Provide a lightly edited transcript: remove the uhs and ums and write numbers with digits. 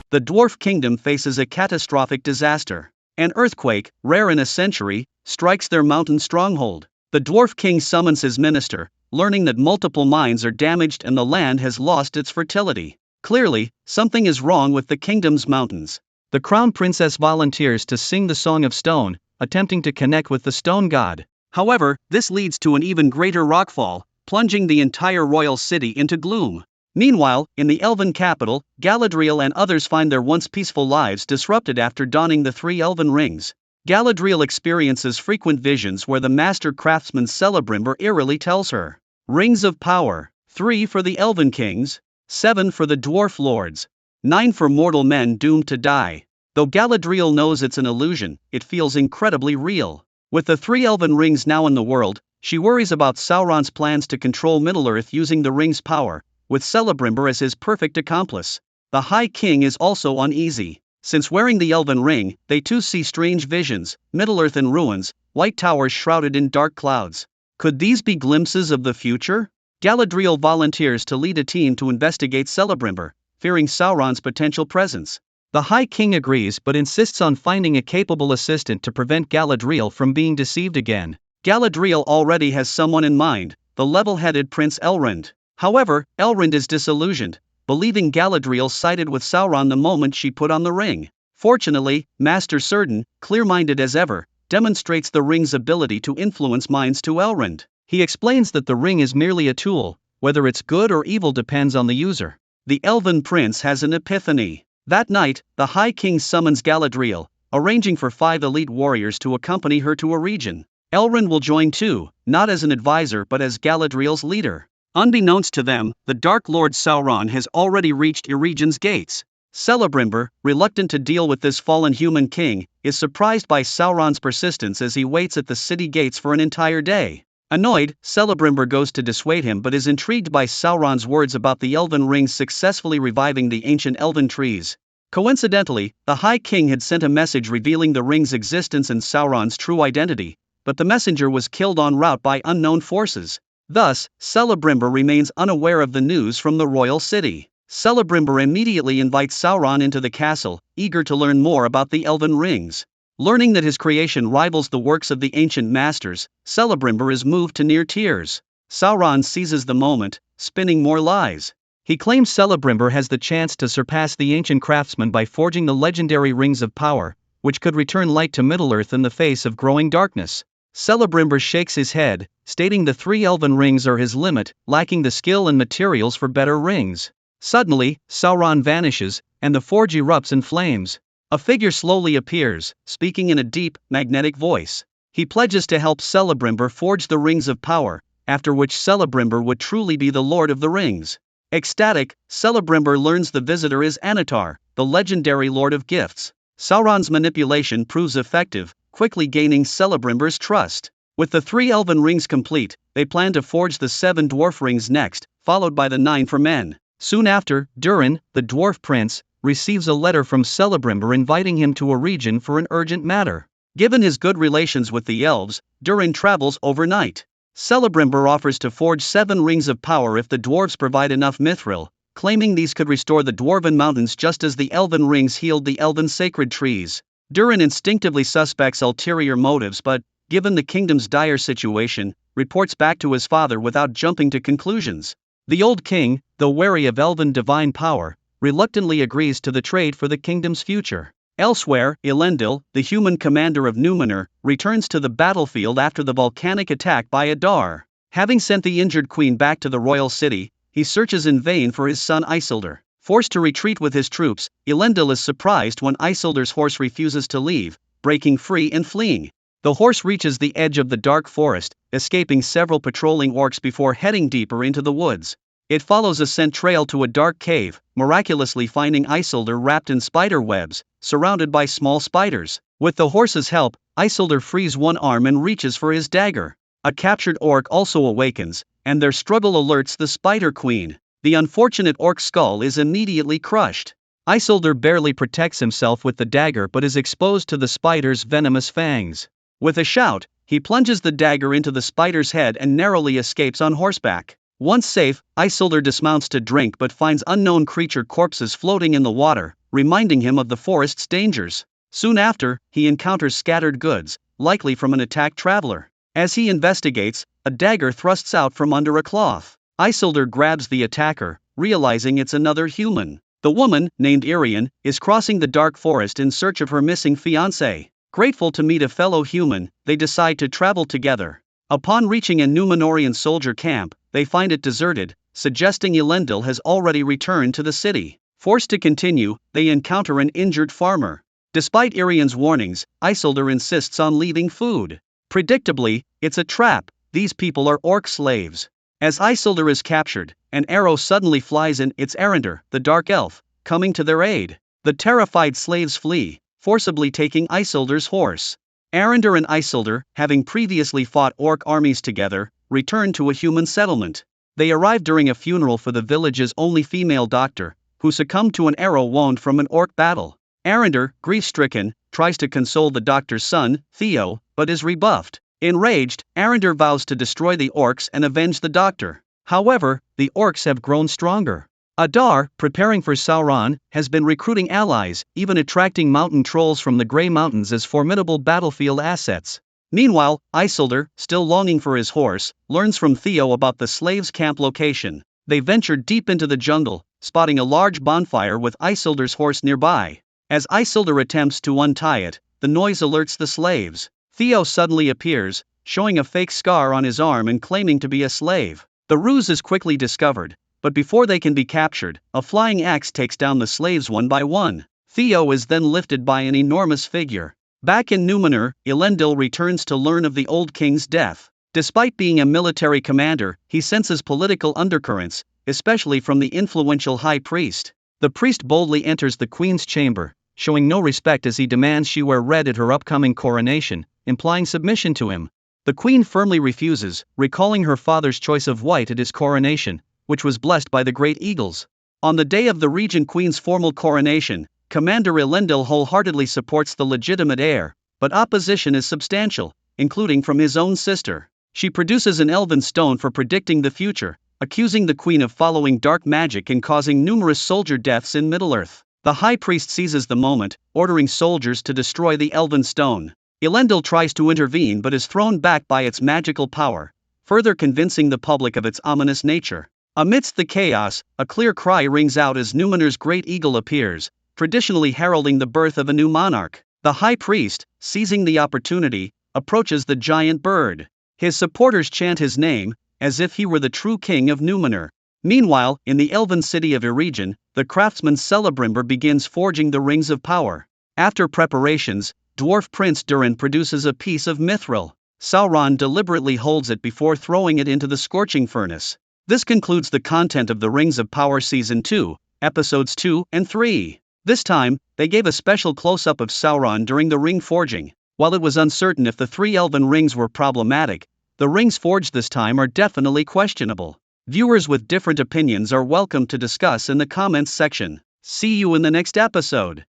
the dwarf kingdom faces a catastrophic disaster. An earthquake, rare in a century, strikes their mountain stronghold. The dwarf king summons his minister, learning that multiple mines are damaged and the land has lost its fertility. Clearly, something is wrong with the kingdom's mountains. The crown princess volunteers to sing the Song of Stone, attempting to connect with the stone god. However, this leads to an even greater rockfall, plunging the entire royal city into gloom. Meanwhile, in the elven capital, Galadriel and others find their once peaceful lives disrupted after donning the 3 elven rings. Galadriel experiences frequent visions where the master craftsman Celebrimbor eerily tells her, "Rings of power, 3 for the elven kings, 7 for the dwarf lords, 9 for mortal men doomed to die." Though Galadriel knows it's an illusion, it feels incredibly real. With the 3 elven rings now in the world, she worries about Sauron's plans to control Middle-earth using the ring's power, with Celebrimbor as his perfect accomplice. The High King is also uneasy. Since wearing the elven ring, they too see strange visions, Middle-earth in ruins, white towers shrouded in dark clouds. Could these be glimpses of the future? Galadriel volunteers to lead a team to investigate Celebrimbor, fearing Sauron's potential presence. The High King agrees but insists on finding a capable assistant to prevent Galadriel from being deceived again. Galadriel already has someone in mind, the level-headed Prince Elrond. However, Elrond is disillusioned, believing Galadriel sided with Sauron the moment she put on the ring. Fortunately, Master Círdan, clear-minded as ever, demonstrates the ring's ability to influence minds to Elrond. He explains that the ring is merely a tool, whether it's good or evil depends on the user. The Elven Prince has an epiphany. That night, the High King summons Galadriel, arranging for 5 elite warriors to accompany her to a region. Elrond will join too, not as an advisor but as Galadriel's leader. Unbeknownst to them, the Dark Lord Sauron has already reached Eregion's gates. Celebrimbor, reluctant to deal with this fallen human king, is surprised by Sauron's persistence as he waits at the city gates for an entire day. Annoyed, Celebrimbor goes to dissuade him but is intrigued by Sauron's words about the elven rings successfully reviving the ancient elven trees. Coincidentally, the High King had sent a message revealing the ring's existence and Sauron's true identity, but the messenger was killed en route by unknown forces. Thus, Celebrimbor remains unaware of the news from the royal city. Celebrimbor immediately invites Sauron into the castle, eager to learn more about the elven rings. Learning that his creation rivals the works of the ancient masters, Celebrimbor is moved to near tears. Sauron seizes the moment, spinning more lies. He claims Celebrimbor has the chance to surpass the ancient craftsman by forging the legendary rings of power, which could return light to Middle-earth in the face of growing darkness. Celebrimbor shakes his head, stating the 3 elven rings are his limit, lacking the skill and materials for better rings. Suddenly, Sauron vanishes, and the forge erupts in flames. A figure slowly appears, speaking in a deep, magnetic voice. He pledges to help Celebrimbor forge the rings of power, after which Celebrimbor would truly be the Lord of the Rings. Ecstatic, Celebrimbor learns the visitor is Annatar, the legendary Lord of Gifts. Sauron's manipulation proves effective, quickly gaining Celebrimbor's trust. With the 3 elven rings complete, they plan to forge the 7 dwarf rings next, followed by the 9 for men. Soon after, Durin, the dwarf prince, receives a letter from Celebrimbor inviting him to a region for an urgent matter. Given his good relations with the elves, Durin travels overnight. Celebrimbor offers to forge 7 rings of power if the dwarves provide enough mithril, claiming these could restore the dwarven mountains just as the elven rings healed the elven sacred trees. Durin instinctively suspects ulterior motives but, given the kingdom's dire situation, reports back to his father without jumping to conclusions. The old king, though wary of elven divine power, reluctantly agrees to the trade for the kingdom's future. Elsewhere, Elendil, the human commander of Numenor, returns to the battlefield after the volcanic attack by Adar. Having sent the injured queen back to the royal city, he searches in vain for his son Isildur. Forced to retreat with his troops, Elendil is surprised when Isildur's horse refuses to leave, breaking free and fleeing. The horse reaches the edge of the dark forest, escaping several patrolling orcs before heading deeper into the woods. It follows a scent trail to a dark cave, miraculously finding Isildur wrapped in spider webs, surrounded by small spiders. With the horse's help, Isildur frees one arm and reaches for his dagger. A captured orc also awakens, and their struggle alerts the Spider Queen. The unfortunate orc's skull is immediately crushed. Isildur barely protects himself with the dagger but is exposed to the spider's venomous fangs. With a shout, he plunges the dagger into the spider's head and narrowly escapes on horseback. Once safe, Isildur dismounts to drink but finds unknown creature corpses floating in the water, reminding him of the forest's dangers. Soon after, he encounters scattered goods, likely from an attacked traveler. As he investigates, a dagger thrusts out from under a cloth. Isildur grabs the attacker, realizing it's another human. The woman, named Irian, is crossing the dark forest in search of her missing fiancé. Grateful to meet a fellow human, they decide to travel together. Upon reaching a Númenórean soldier camp, they find it deserted, suggesting Elendil has already returned to the city. Forced to continue, they encounter an injured farmer. Despite Irian's warnings, Isildur insists on leaving food. Predictably, it's a trap. These people are orc slaves. As Isildur is captured, an arrow suddenly flies in. It's Arendur, the dark elf, coming to their aid. The terrified slaves flee, forcibly taking Isildur's horse. Arendur and Isildur, having previously fought orc armies together, return to a human settlement. They arrive during a funeral for the village's only female doctor, who succumbed to an arrow wound from an orc battle. Arendur, grief-stricken, tries to console the doctor's son, Theo, but is rebuffed. Enraged, Arendur vows to destroy the orcs and avenge the doctor. However, the orcs have grown stronger. Adar, preparing for Sauron, has been recruiting allies, even attracting mountain trolls from the Grey Mountains as formidable battlefield assets. Meanwhile, Isildur, still longing for his horse, learns from Theo about the slaves' camp location. They venture deep into the jungle, spotting a large bonfire with Isildur's horse nearby. As Isildur attempts to untie it, the noise alerts the slaves. Theo suddenly appears, showing a fake scar on his arm and claiming to be a slave. The ruse is quickly discovered, but before they can be captured, a flying axe takes down the slaves one by one. Theo is then lifted by an enormous figure. Back in Númenor, Elendil returns to learn of the old king's death. Despite being a military commander, he senses political undercurrents, especially from the influential high priest. The priest boldly enters the queen's chamber, showing no respect as he demands she wear red at her upcoming coronation, implying submission to him. The queen firmly refuses, recalling her father's choice of white at his coronation, which was blessed by the great eagles. On the day of the regent queen's formal coronation, Commander Elendil wholeheartedly supports the legitimate heir, but opposition is substantial, including from his own sister. She produces an elven stone for predicting the future, accusing the queen of following dark magic and causing numerous soldier deaths in Middle-earth. The high priest seizes the moment, ordering soldiers to destroy the elven stone. Elendil tries to intervene but is thrown back by its magical power, further convincing the public of its ominous nature. Amidst the chaos, a clear cry rings out as Númenor's great eagle appears, traditionally heralding the birth of a new monarch. The high priest, seizing the opportunity, approaches the giant bird. His supporters chant his name, as if he were the true king of Númenor. Meanwhile, in the elven city of Eregion, the craftsman Celebrimbor begins forging the rings of power. After preparations, dwarf prince Durin produces a piece of mithril. Sauron deliberately holds it before throwing it into the scorching furnace. This concludes the content of the Rings of Power Season 2, Episodes 2 and 3. This time, they gave a special close-up of Sauron during the ring forging. While it was uncertain if the 3 elven rings were problematic, the rings forged this time are definitely questionable. Viewers with different opinions are welcome to discuss in the comments section. See you in the next episode.